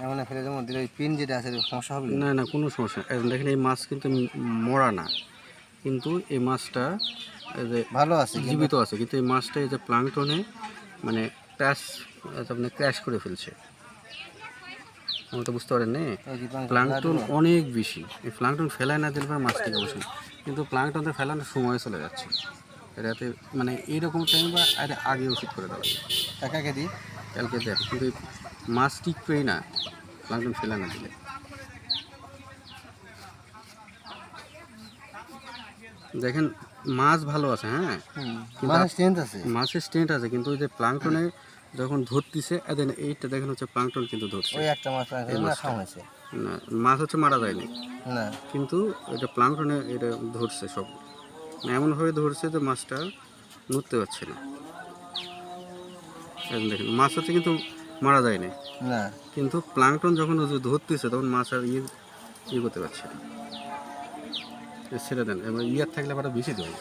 এমন ফেলে যেমন দিলে পিন যেটা আছে সমস্যা হবে না না কোনো সমস্যা নেই। এখন দেখেন এই মাছ কিন্তু মরা না, কিন্তু এই মাছটা এই যে ভালো আছে জীবিত আছে, কিন্তু এই মাছটা এই যে প্লাঙ্কটনে মানে ক্র্যাশ করে ফেলছে। আমি তো বুঝতে পারেন না, প্লাঙ্কটন অনেক বেশি। এই প্লাঙ্কটন ফেলায় না দিলে মাছ ঠিক অবশ্যই, কিন্তু প্লাঙ্কটনটা ফেলানোর সময় চলে যাচ্ছে। এটাতে মানে এইরকম টাইম বা আগে ওষুধ করে দেওয়া লাগে। কাকাকে দিই কালকে দেখ, কিন্তু মাছ টিকবেই না প্লাঙ্কটন ফেলা না দিলে। দেখেন মাছ ভালো আছে, হ্যাঁ মাছের স্ট্রেন্থ আছে, কিন্তু ওই যে প্লাঙ্কটনে যখন ধরতেছে এদের এইটা দেখেন হচ্ছে প্লাঙ্কটন কিন্তু ধরছে। না মাছ হচ্ছে মারা যায়নি না, কিন্তু এটা প্লাঙ্কটনে এটা ধরছে সব, এমনভাবে ধরছে যে মাছটা নড়তে পারছে না। দেখেন মাছ হচ্ছে কিন্তু মারা যায়নি না, কিন্তু প্লাঙ্কটন যখন ধরতেছে তখন মাছ আর ইয়ে করতে পারছে না। ছেড়ে দেন, এবার ইয়ার থাকলে আবার বেশি দেবে।